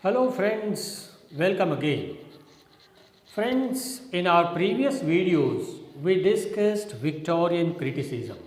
Hello friends, welcome again. Friends, in our previous videos, we discussed Victorian criticism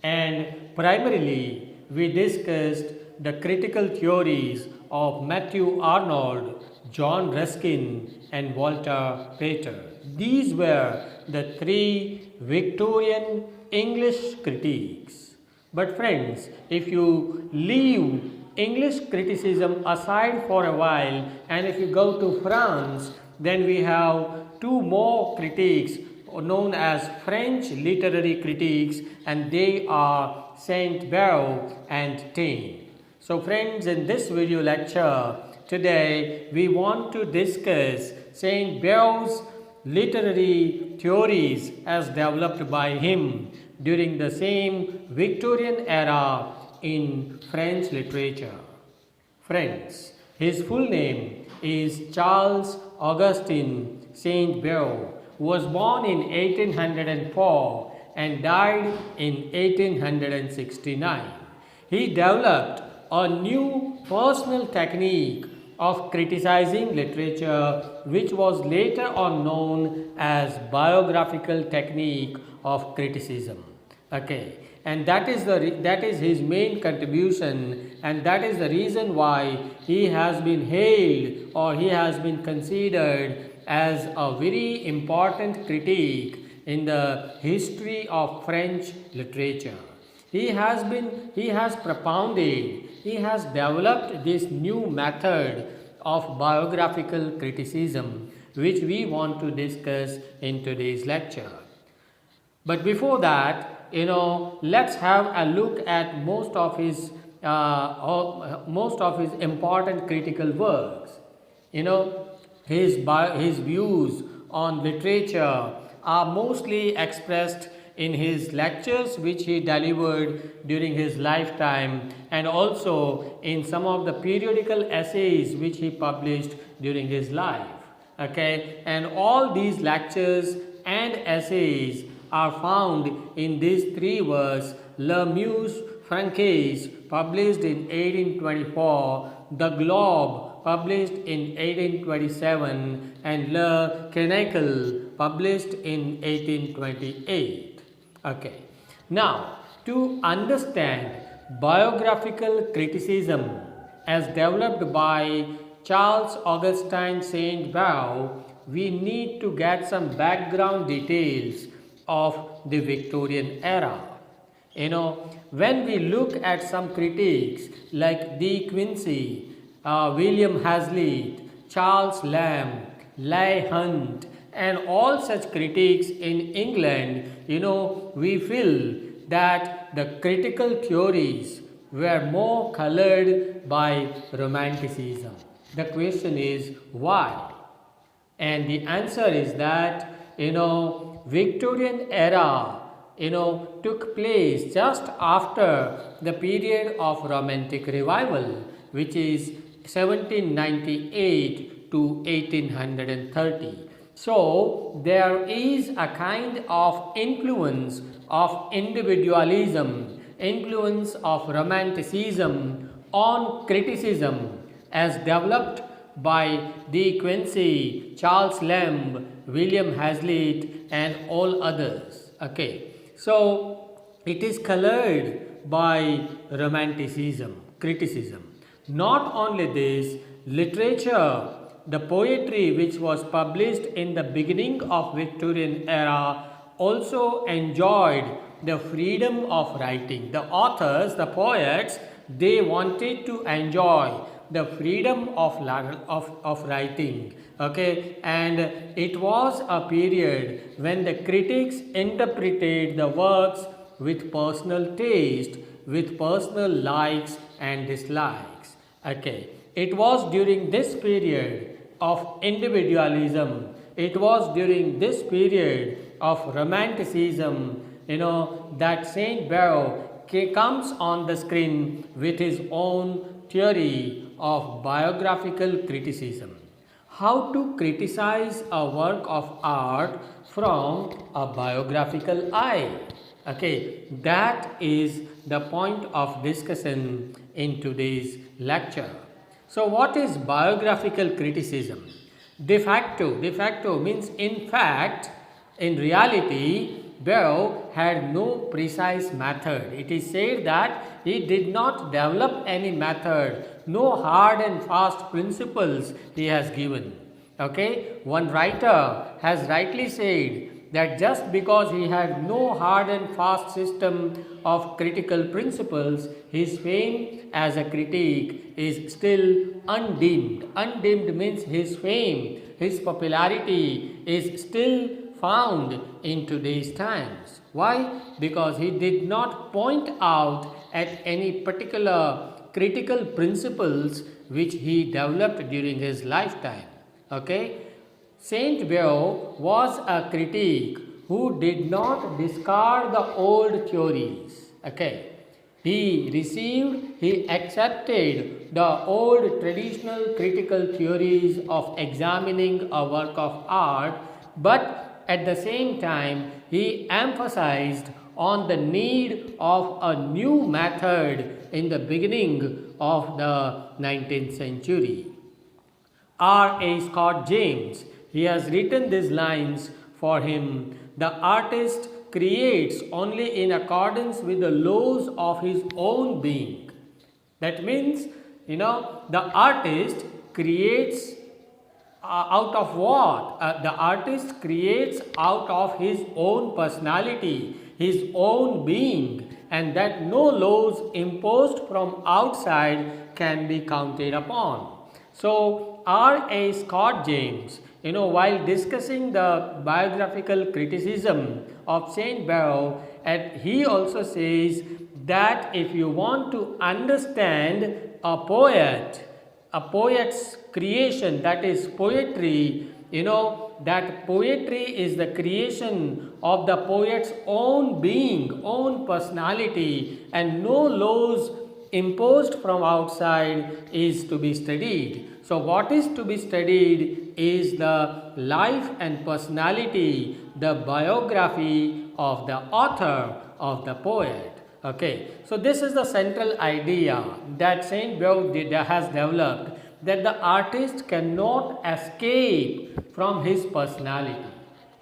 and primarily we discussed the critical theories of Matthew Arnold, John Ruskin and Walter Pater. These were the three Victorian English critiques. But friends, if you leave English criticism aside for a while and if you go to France, then we have two more critiques known as French literary critiques, and they are Sainte Beuve and Taine. So friends, in this video lecture today we want to discuss Sainte Beuve's literary theories as developed by him during the same Victorian era in French literature. Friends, his full name is Charles Augustin Sainte Beuve, who was born in 1804 and died in 1869. He developed a new personal technique of criticizing literature, which was later on known as biographical technique of criticism. Okay, and that is his main contribution, and that is the reason why he has been hailed or he has been considered as a very important critique in the history of French literature. He has propounded, he has developed this new method of biographical criticism, which we want to discuss in today's lecture. But before that, let's have a look at most of his important critical works. His views on literature are mostly expressed in his lectures which he delivered during his lifetime, and also in some of the periodical essays which he published during his life. Okay, and all these lectures and essays are found in these three works: Le Muse Francaise, published in 1824, The Globe, published in 1827, and Le Chronicle, published in 1828. Okay. Now, to understand biographical criticism as developed by Charles Augustin Sainte Beuve, we need to get some background details of the Victorian era. When we look at some critiques like De Quincey, William Hazlitt, Charles Lamb, Leigh Hunt, and all such critics in England, we feel that the critical theories were more colored by Romanticism. The question is why? And the answer is that, Victorian era, took place just after the period of Romantic Revival, which is 1798 to 1830. So, there is a kind of influence of individualism, influence of Romanticism on criticism as developed by De Quincey, Charles Lamb, William Hazlitt and all others. Okay, so it is colored by Romanticism, criticism. Not only this, literature, the poetry which was published in the beginning of Victorian era also enjoyed the freedom of writing. The authors, the poets, they wanted to enjoy the freedom of writing. Okay, and it was a period when the critics interpreted the works with personal taste, with personal likes and dislikes. Okay, it was during this period of individualism, it was during this period of Romanticism, that Sainte Beuve comes on the screen with his own theory of biographical criticism. How to criticize a work of art from a biographical eye. Okay, that is the point of discussion in today's lecture. So what is biographical criticism? De facto means in fact, in reality, Beuve had no precise method. It is said that he did not develop any method, no hard and fast principles he has given. Okay, one writer has rightly said that just because he had no hard and fast system of critical principles, his fame as a critic is still undimmed. Undimmed means his fame, his popularity is still found in today's times. Why? Because he did not point out at any particular critical principles which he developed during his lifetime. Okay? Sainte Beuve was a critic who did not discard the old theories. Okay? He accepted the old traditional critical theories of examining a work of art, but at the same time, he emphasized on the need of a new method in the beginning of the 19th century. R.A. Scott James, he has written these lines for him. The artist creates only in accordance with the laws of his own being. That means, the artist creates out of what? The artist creates out of his own personality, his own being, and that no laws imposed from outside can be counted upon. So, R.A. Scott James, while discussing the biographical criticism of Sainte Beuve, and he also says that if you want to understand a poet's creation, that is poetry, that poetry is the creation of the poet's own being, own personality, and no laws imposed from outside is to be studied. So what is to be studied is the life and personality, the biography of the author, of the poet. Okay, so this is the central idea that Sainte Beuve has developed, that the artist cannot escape from his personality,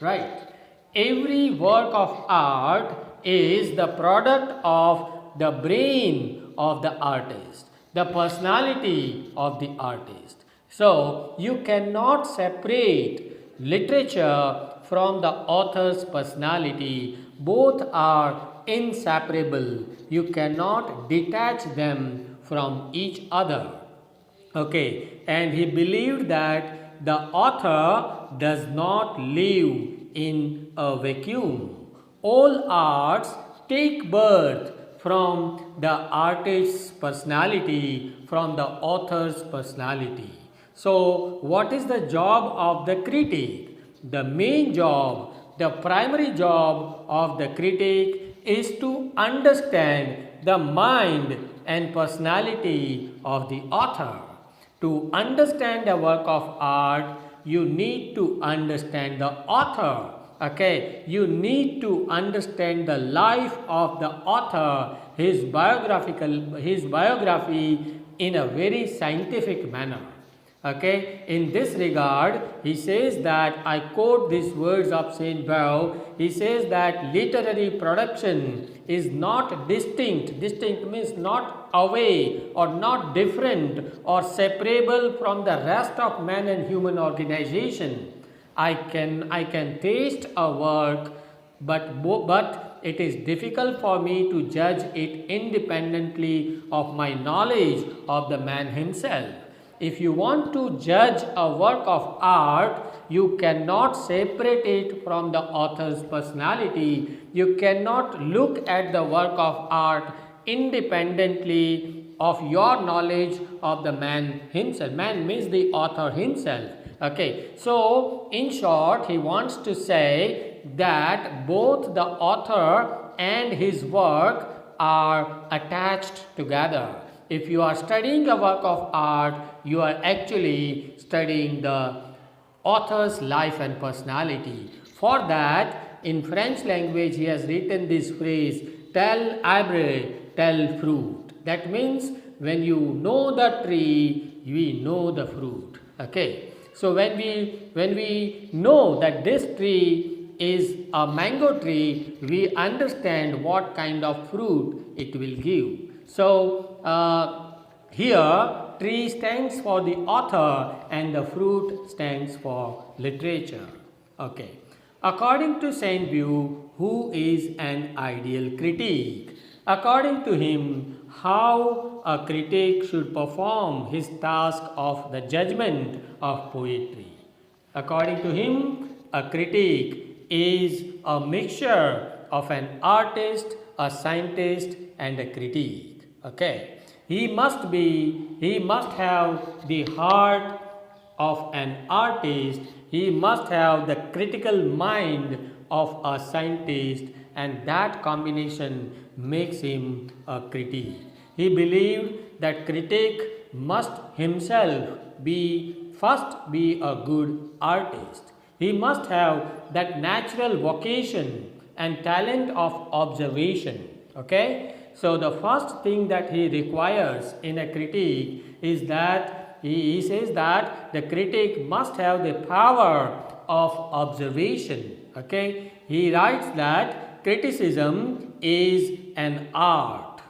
right? Every work of art is the product of the brain of the artist, the personality of the artist. So, you cannot separate literature from the author's personality. Both are inseparable. You cannot detach them from each other. Okay, and he believed that the author does not live in a vacuum. All arts take birth from the artist's personality, from the author's personality. So, what is the job of the critic? The main job, the primary job of the critic is to understand the mind and personality of the author. To understand a work of art, you need to understand the author. Okay, you need to understand the life of the author, his biography in a very scientific manner. Okay, in this regard, he says that, I quote these words of Sainte Beuve, he says that literary production is not distinct. Distinct means not away or not different or separable from the rest of man and human organization. I can taste a work, but it is difficult for me to judge it independently of my knowledge of the man himself. If you want to judge a work of art, you cannot separate it from the author's personality. You cannot look at the work of art independently of your knowledge of the man himself. Man means the author himself. Okay, so in short, he wants to say that both the author and his work are attached together. If you are studying a work of art, you are actually studying the author's life and personality. For that, in French language, he has written this phrase, tel arbre, tel fruit. That means when you know the tree, we know the fruit. Okay. So when we know that this tree is a mango tree, we understand what kind of fruit it will give. So here tree stands for the author and the fruit stands for literature. Okay. According to Sainte Beuve, who is an ideal critic? According to him, how a critic should perform his task of the judgment of poetry. According to him, a critic is a mixture of an artist, a scientist, and a critic. Okay. He must have the heart of an artist, he must have the critical mind of a scientist, and that combination makes him a critic. He believed that critic must himself first be a good artist. He must have that natural vocation and talent of observation. Okay. So the first thing that he requires in a critic is that he says that the critic must have the power of observation. Okay. He writes that criticism is an art.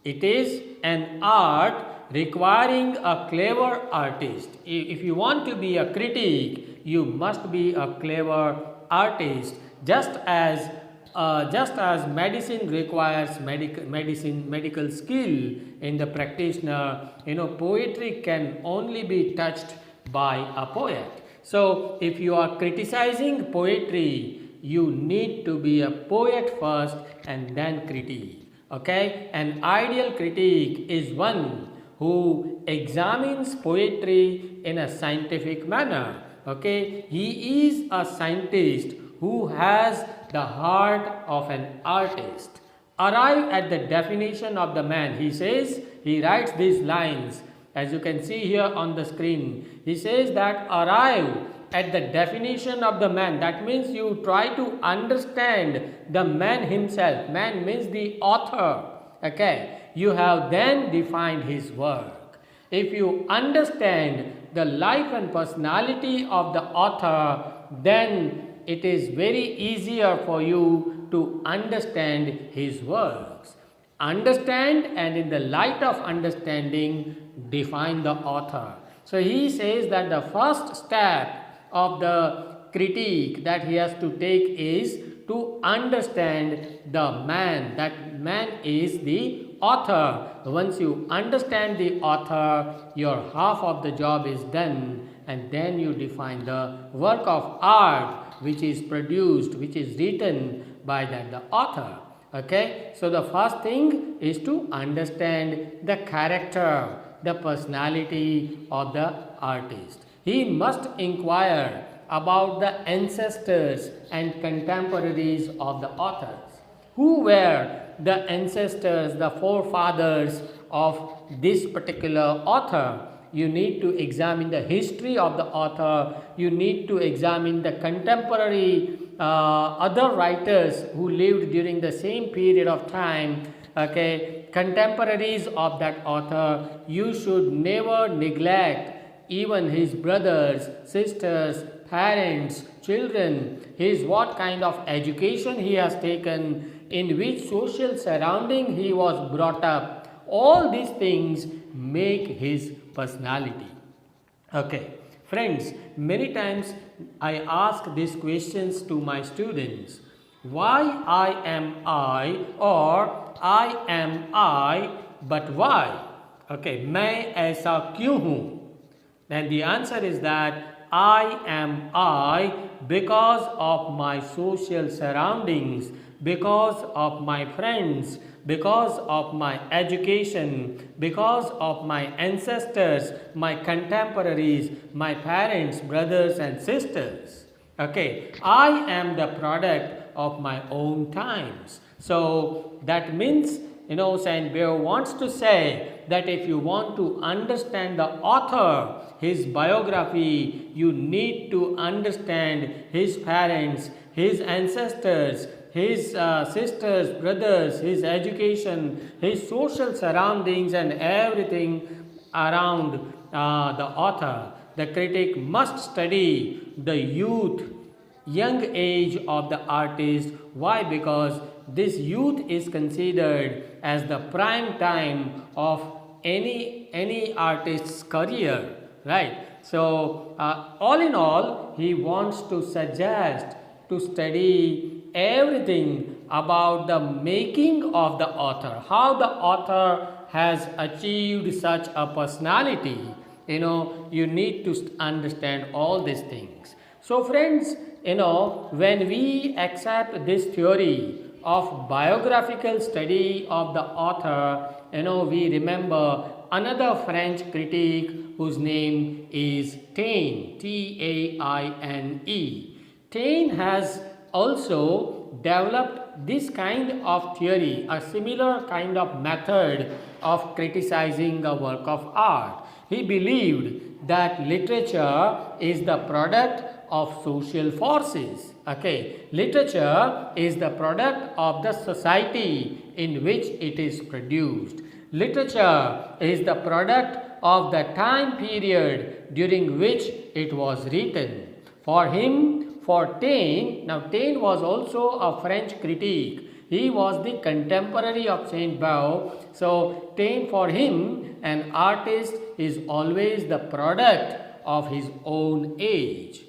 It is an art requiring a clever artist. If you want to be a critic, you must be a clever artist, just as medicine requires medical skill in the practitioner, poetry can only be touched by a poet. So if you are criticizing poetry, you need to be a poet first and then critique. Okay, an ideal critic is one who examines poetry in a scientific manner. Okay, he is a scientist who has the heart of an artist. Arrive at the definition of the man. He writes these lines, as you can see here on the screen. He says that arrive at the definition of the man. That means you try to understand the man himself. Man means the author. Okay. You have then defined his work. If you understand the life and personality of the author, then it is very easier for you to understand his works. Understand, and in the light of understanding, define the author. So he says that the first step of the critique that he has to take is to understand the man. That man is the author. Once you understand the author, your half of the job is done, and then you define the work of art which is produced, which is written by the author. Okay. So the first thing is to understand the character, the personality of the artist. He must inquire about the ancestors and contemporaries of the authors. Who were the ancestors, the forefathers of this particular author? You need to examine the history of the author. You need to examine the contemporary other writers who lived during the same period of time. Okay, contemporaries of that author. You should never neglect even his brothers, sisters, parents, children, what kind of education he has taken, in which social surrounding he was brought up. All these things make his personality. Okay, friends, many times I ask these questions to my students. Why I am I, or I am I, but why? Okay, मैं ऐसा क्यों हूँ? Then the answer is that I am I because of my social surroundings, because of my friends, because of my education, because of my ancestors, my contemporaries, my parents, brothers and sisters. Okay, I am the product of my own times. So that means, Sainte Beuve wants to say that if you want to understand the author, his biography, you need to understand his parents, his ancestors, his sisters, brothers, his education, his social surroundings and everything. around the author. The critic must study the young age of the artist. Why? Because this youth is considered as the prime time of any artist's career, right? So all in all, he wants to suggest to study everything about the making of the author, how the author has achieved such a personality. You need to understand all these things. So friends, when we accept this theory of biographical study of the author, we remember another French critic whose name is Taine, Taine. Taine has also developed this kind of theory, a similar kind of method of criticizing a work of art. He believed that literature is the product of social forces. Okay, literature is the product of the society in which it is produced. Literature is the product of the time period during which it was written. For Taine, now Taine was also a French critic. He was the contemporary of Sainte Beuve. So Taine, for him, an artist is always the product of his own age.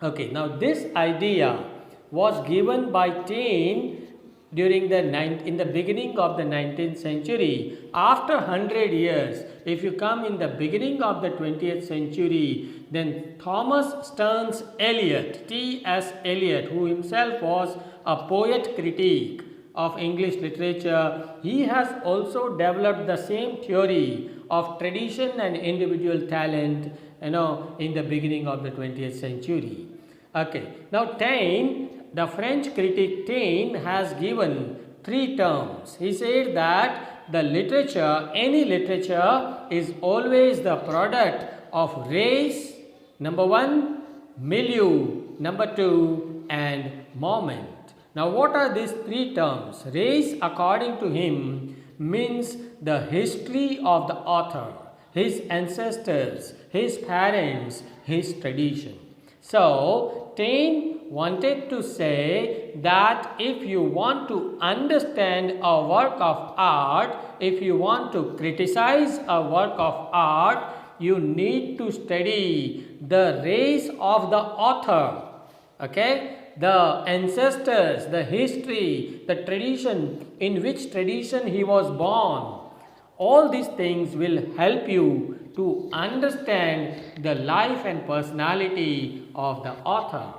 Okay, now this idea was given by Taine in the beginning of the 19th century. After 100 years, if you come in the beginning of the 20th century, then Thomas Stearns Eliot, T.S. Eliot, who himself was a poet critic of English literature, he has also developed the same theory of tradition and individual talent, in the beginning of the 20th century. Okay, now Taine, the French critic Taine, has given three terms. He said that the literature, any literature, is always the product of race, number one, milieu, number two, and moment. Now what are these three terms? Race, according to him, means the history of the author, his ancestors, his parents, his tradition. So Taine wanted to say that if you want to understand a work of art, if you want to criticize a work of art, you need to study the race of the author, okay? The ancestors, the history, the tradition, in which tradition he was born. All these things will help you to understand the life and personality of the author.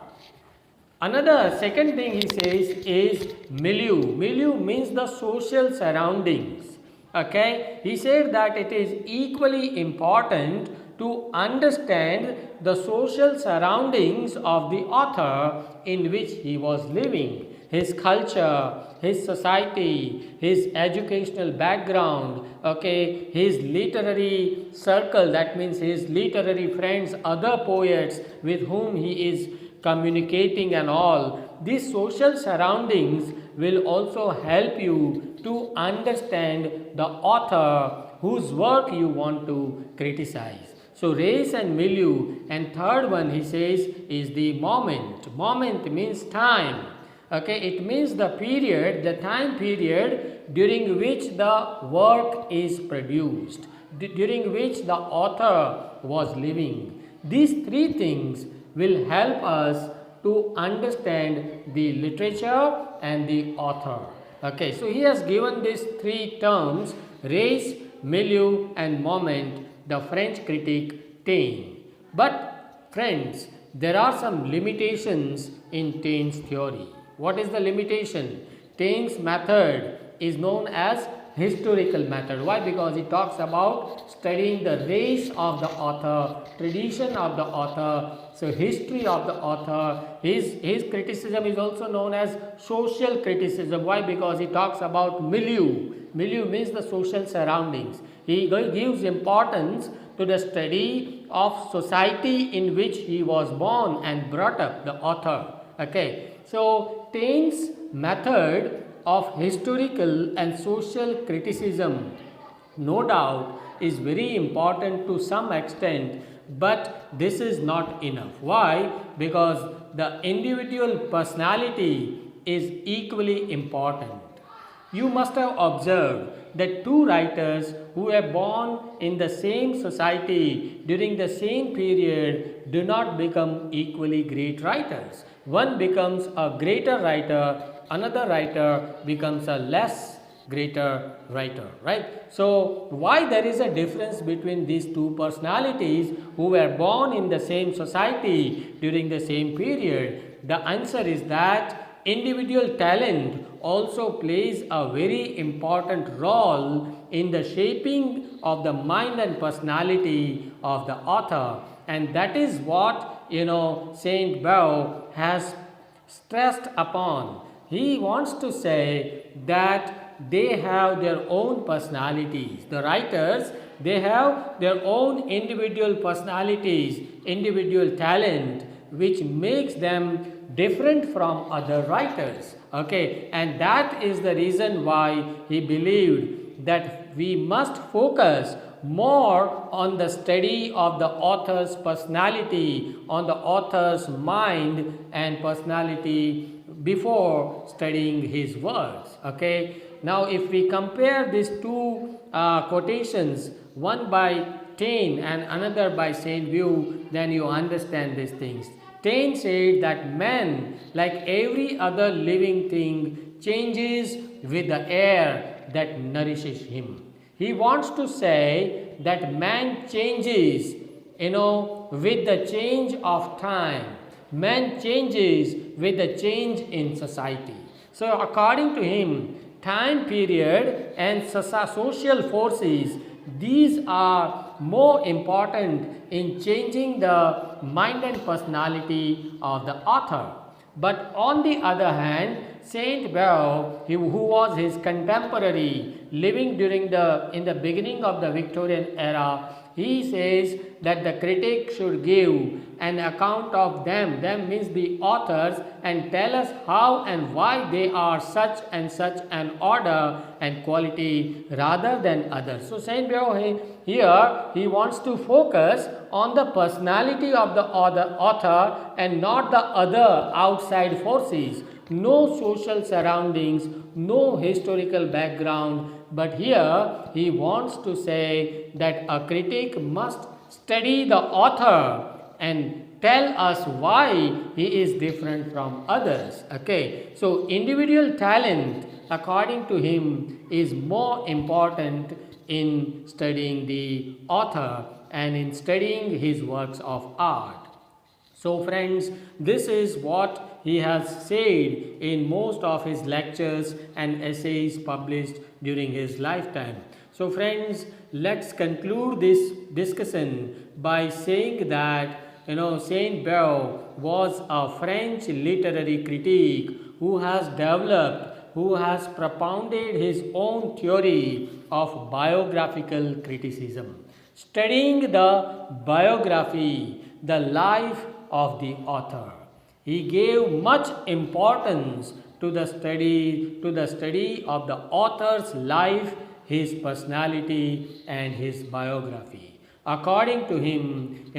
Another second thing he says is milieu. Milieu means the social surroundings. Okay, he said that it is equally important to understand the social surroundings of the author in which he was living, his culture, his society, his educational background, okay, his literary circle, that means his literary friends, other poets with whom he is communicating and all. These social surroundings will also help you to understand the author whose work you want to criticize. So race and milieu, and third one he says is the moment. Moment means time. Okay, it means the period, the time period during which the work is produced, during which the author was living. These three things will help us to understand the literature and the author. Okay, so he has given these three terms: race, milieu, and moment, the French critic Taine. But friends, there are some limitations in Taine's theory. What is the limitation? Taine's method is known as historical method. Why? Because he talks about studying the race of the author, tradition of the author, so history of the author. His criticism is also known as social criticism. Why? Because he talks about milieu. Milieu means the social surroundings. He gives importance to the study of society in which he was born and brought up, the author. Okay, so Taine's method of historical and social criticism no doubt is very important to some extent, but this is not enough. Why? Because the individual personality is equally important. You must have observed that two writers who were born in the same society during the same period do not become equally great writers. One becomes a greater writer, another writer becomes a less greater writer, right? So why there is a difference between these two personalities who were born in the same society during the same period? The answer is that individual talent also plays a very important role in the shaping of the mind and personality of the author, and that is what Sainte Beuve has stressed upon. He wants to say that they have their own personalities. The writers, they have their own individual personalities, individual talent, which makes them different from other writers. Okay, and that is the reason why he believed that we must focus more on the study of the author's personality, on the author's mind and personality before studying his works. Okay, now if we compare these two quotations, one by Taine and another by Sainte Beuve, then you understand these things. Taine said that man, like every other living thing, changes with the air that nourishes him. He wants to say that man changes, with the change of time. Man changes with the change in society. So according to him, time period and social forces, these are more important in changing the mind and personality of the author. But on the other hand, Sainte Beuve, who was his contemporary, living in the beginning of the Victorian era, he says that the critic should give an account of them means the authors, and tell us how and why they are such and such an order and quality rather than others. So Sainte Beuve here, he wants to focus on the personality of the author and not the other outside forces. No social surroundings, no historical background, but here he wants to say that a critic must study the author and tell us why he is different from others. Okay, so individual talent, according to him, is more important in studying the author and in studying his works of art. So friends, this is what he has said in most of his lectures and essays published during his lifetime. So friends, let's conclude this discussion by saying that Sainte Beuve was a French literary critic who has propounded his own theory of biographical criticism, studying the biography, the life of the author. He gave much importance to the study of the author's life, his personality and his biography. According to him,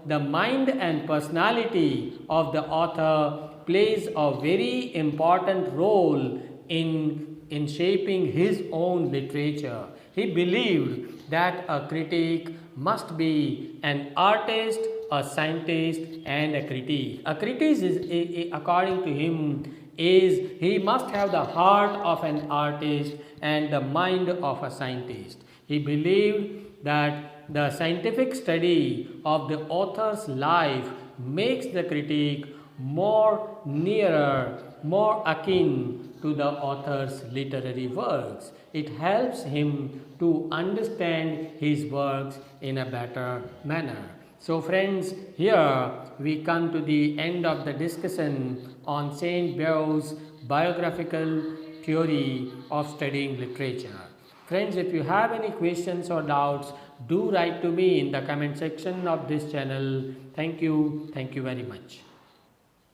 the mind and personality of the author plays a very important role in shaping his own literature. He believed that a critic must be an artist, a scientist and a critic. A critic is, according to him, he must have the heart of an artist and the mind of a scientist. He believed that the scientific study of the author's life makes the critic more nearer, more akin to the author's literary works. It helps him to understand his works in a better manner. So friends, here we come to the end of the discussion on Sainte Beuve's biographical theory of studying literature. Friends, if you have any questions or doubts, do write to me in the comment section of this channel. Thank you very much.